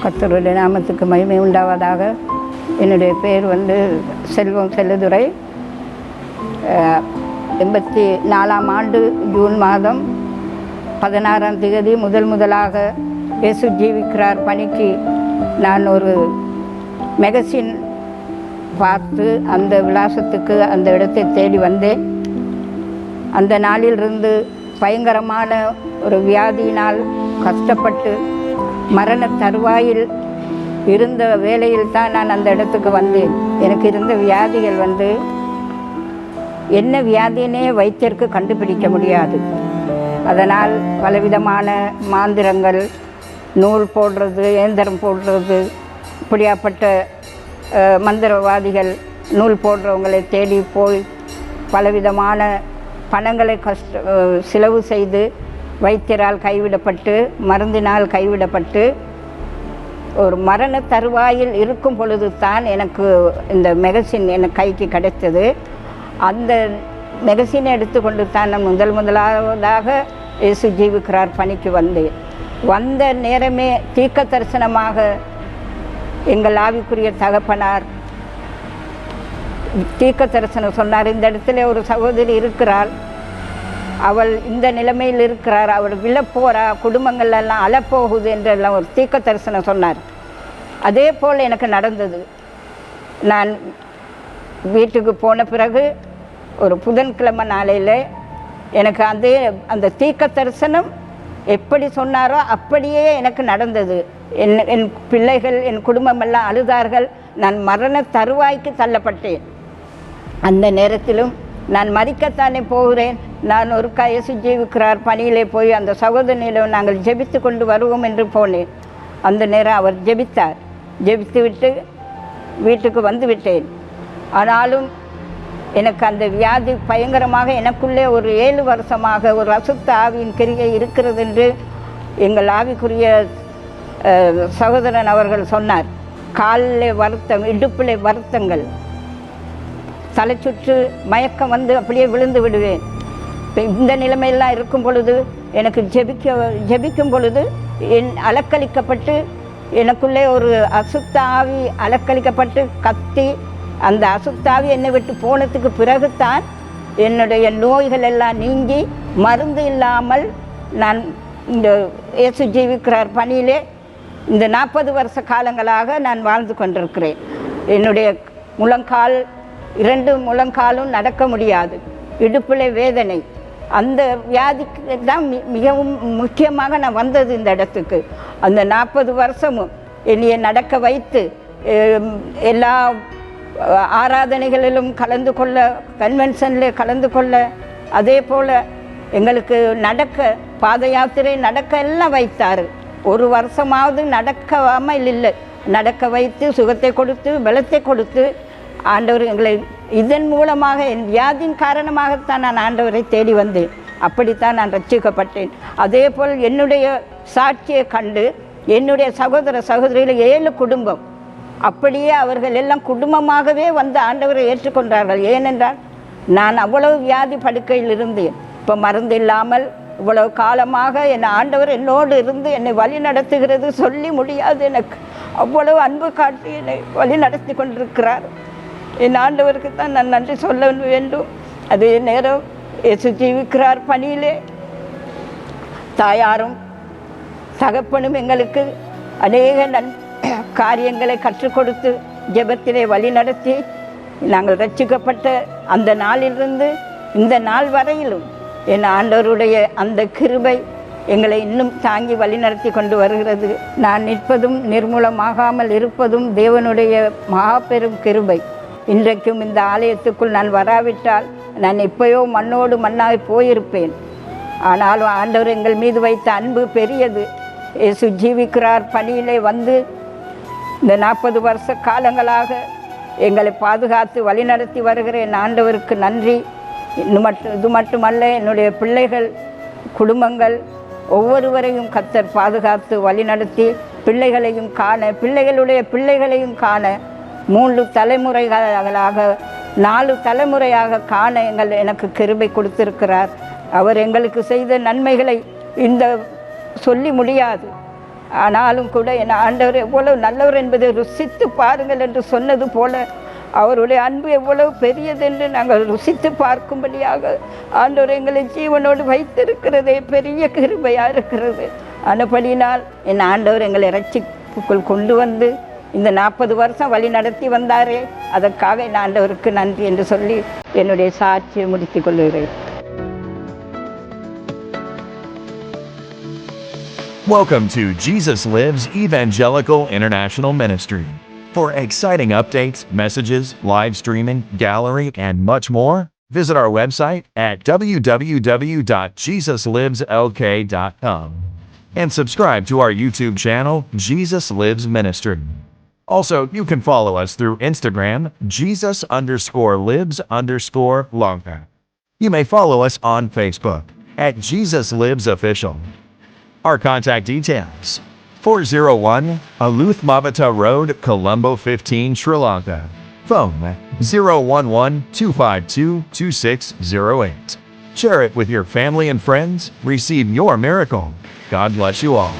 கர்த்தருடைய நாமத்துக்கு மகிமை உண்டாவதாக. என்னுடைய பேர் செல்வம் செல்லதுரை. 84ஆம் ஆண்டு ஜூன் மாதம் 16ஆம் தேதி முதலாக இயேசு ஜீவிக்கிறார் பணிக்கு நான் ஒரு மேகசின் பார்த்து அந்த விலாசத்துக்கு அந்த இடத்தை தேடி வந்தேன். அந்த நாளிலிருந்து பயங்கரமான ஒரு வியாதியினால் கஷ்டப்பட்டு மரண தருவாயில் இருந்த வேளையில் தான் நான் அந்த இடத்துக்கு வந்தேன். எனக்கு இருந்த வியாதிகள் என்ன வியாதினே வைத்தியருக்கு கண்டுபிடிக்க முடியாது. அதனால் பலவிதமான மாந்திரங்கள், நூல் போடுறது, இயந்திரம் போடுறது, இப்படியாப்பட்ட மந்திரவாதிகள், நூல் போடுறவங்களை தேடி போய் பலவிதமான பணங்களை செலவு செய்து வைத்தியரால் கைவிடப்பட்டு, மருந்தினால் கைவிடப்பட்டு, ஒரு மரண தருவாயில் இருக்கும் பொழுது தான் எனக்கு இந்த மேகசின் எனக்கு கைக்கு கிடைத்தது. அந்த மேகசினை எடுத்துக்கொண்டு தான் நான் முதலாவதாக இயேசு ஜீவிக்கிறார் பணிக்கு வந்த நேரமே தீர்க்க தரிசனமாக எங்கள் ஆவிக்குரிய தகப்பனார் தீர்க்க தரிசனம் சொன்னார். இந்த இடத்துல ஒரு சகோதரி இருக்கிறாள், அவள் இந்த நிலைமையில் இருக்கிறார், அவள் விழப்போறா, குடும்பங்கள் எல்லாம் அழப்போகுது என்றெல்லாம் ஒரு தீர்க்க தரிசனம் சொன்னார். அதே போல் எனக்கு நடந்தது. நான் வீட்டுக்கு போன பிறகு ஒரு புதன்கிழமை நாளையில் எனக்கு அந்த தீர்க்க தரிசனம் எப்படி சொன்னாரோ அப்படியே எனக்கு நடந்தது. என் பிள்ளைகள், என் குடும்பமெல்லாம் அழுதார்கள். நான் மரண தருவாய்க்கு தள்ளப்பட்டேன். அந்த நேரத்திலும் நான் மரிக்கத்தானே போகிறேன், நான் ஒரு இயேசு ஜீவிக்கிறார் பணியிலே போய் அந்த சகோதரனிடம் நாங்கள் ஜெபித்து கொண்டு வருவோம் என்று போனேன். அந்த நேரம் அவர் ஜெபித்தார். ஜெபித்து விட்டு வீட்டுக்கு வந்து விட்டேன். ஆனாலும் எனக்கு அந்த வியாதி பயங்கரமாக எனக்குள்ளே ஒரு 7 வருஷமாக ஒரு அசுத்த ஆவியின் கிரியை இருக்கிறது என்று எங்கள் ஆவிக்குரிய சகோதரன் அவர்கள் சொன்னார். காலில் வருத்தம், இடுப்பில் வருத்தங்கள், தலை சுற்று, மயக்கம் அப்படியே விழுந்து விடுவேன். இந்த நிலைமையெல்லாம் இருக்கும் பொழுது எனக்கு ஜெபிக்கும் பொழுது அலக்களிக்கப்பட்டு எனக்குள்ளே ஒரு அசுத்த ஆவி அலக்களிக்கப்பட்டு கத்தி, அந்த அசுத்தாவி என்னை விட்டு போனதுக்கு பிறகுத்தான் என்னுடைய நோய்கள் எல்லாம் நீங்கி மருந்து இல்லாமல் நான் இந்த இயேசு ஜீவிக்கிறார் பணியிலே இந்த 40 வருஷ காலங்களாக நான் வாழ்ந்து கொண்டிருக்கிறேன். என்னுடைய முழங்கால், 2 முழங்காலும் நடக்க முடியாது, இடுப்பில் வேதனை. அந்த வியாதிக்கு தான் மிகவும் முக்கியமாக நான் வந்தது இந்த இடத்துக்கு. அந்த 40 வருஷமும் என்னையை நடக்க வைத்து எல்லா ஆராதனைகளிலும் கலந்து கொள்ள, கன்வென்ஷனில் கலந்து கொள்ள, அதே போல் எங்களுக்கு பாத யாத்திரை நடக்க எல்லாம் வைத்தார். 1 வருஷமாவது நடக்காமல் இல்லை, நடக்க வைத்து சுகத்தை கொடுத்து பலத்தை கொடுத்து ஆண்டவர் எங்களை இதன் மூலமாக என் வியாதியின் காரணமாகத்தான் நான் ஆண்டவரை தேடி வந்தேன். அப்படித்தான் நான் ரட்சிக்கப்பட்டேன். அதே போல் என்னுடைய சாட்சியை கண்டு என்னுடைய சகோதர சகோதரிகள் 7 குடும்பம் அப்படியே அவர்கள் எல்லாம் குடும்பமாகவே வந்து ஆண்டவரை ஏற்றுக்கொண்டார்கள். ஏனென்றால் நான் அவ்வளவு வியாதி படுக்கையில் இருந்தேன். இப்போ மருந்து இல்லாமல் இவ்வளவு காலமாக என் ஆண்டவர் என்னோடு இருந்து என்னை வழி நடத்துகிறது சொல்லி முடியாது. எனக்கு அவ்வளவு அன்பு காட்டி என்னை வழி நடத்தி கொண்டிருக்கிறார். என் ஆண்டவருக்கு தான் நான் நன்றி சொல்ல வேண்டும். அதே நேரம் இயேசு ஜீவிக்கிறார் பணியிலே தாயாரும் தகப்பனும் எங்களுக்கு அநேக காரியங்களை கற்றுக் கொடுத்து ஜெபத்திலே வழி நடத்தி நாங்கள் ரட்சிக்கப்பட்ட அந்த நாளிலிருந்து இந்த நாள் வரையிலும் என் ஆண்டவருடைய அந்த கிருபை எங்களை இன்னும் தாங்கி வழி நடத்தி கொண்டு வருகிறது. நான் நிற்பதும் நிர்மூலமாகாமல் இருப்பதும் தேவனுடைய மாபெரும் கிருபை. இன்றைக்கும் இந்த ஆலயத்துக்குள் நான் வராவிட்டால் நான் எப்பயோ மண்ணோடு மண்ணாக போயிருப்பேன். ஆனாலும் ஆண்டவர் எங்கள் மீது வைத்த அன்பு பெரியது. இயேசு ஜீவிக்கிறார் பணியிலே வந்து இந்த 40 வருஷ காலங்களாக எங்களை பாதுகாத்து வழிநடத்தி வருகிற என் ஆண்டவருக்கு நன்றி. இது மட்டுமல்ல, என்னுடைய பிள்ளைகள், குடும்பங்கள் ஒவ்வொருவரையும் கர்த்தர் பாதுகாத்து வழிநடத்தி பிள்ளைகளையும் காண, பிள்ளைகளுடைய பிள்ளைகளையும் காண, 3 தலைமுறைகளாக 4 தலைமுறையாக காண எனக்கு கிருபை கொடுத்திருக்கிறார். அவர் எங்களுக்கு செய்த நன்மைகளை இந்த சொல்லி முடியாது. ஆனாலும் கூட என் ஆண்டவர் எவ்வளவு நல்லவர் என்பதை ருசித்து பாருங்கள் என்று சொன்னது போல அவருடைய அன்பு எவ்வளவு பெரியது என்று நாங்கள் ருசித்து பார்க்கும்படியாக ஆண்டவர் எங்களை ஜீவனோடு வைத்திருக்கிறதே பெரிய கிருபையாக இருக்கிறது. ஆனபடினால் என் ஆண்டவர் எங்களை இரட்சிப்புக்குள் கொண்டு வந்து இந்த 40 வருஷம் வழி நடத்தி வந்தாரே, அதற்காக என் ஆண்டவருக்கு நன்றி என்று சொல்லி என்னுடைய சாட்சியை முடித்துக் கொள்கிறேன். Welcome to Jesus Lives Evangelical International Ministry. For exciting updates, messages, live streaming, gallery, and much more, visit our website at www.jesusliveslk.com and subscribe to our YouTube channel, Jesus Lives Ministry. Also, you can follow us through Instagram, Jesus_lives_Lanka. You may follow us on Facebook at Jesus Lives Official. Our contact details: 401 Aluth Mavata Road, Colombo 15, Sri Lanka. Phone 011-252-2608. Share it with your family and friends. Receive your miracle. God bless you all.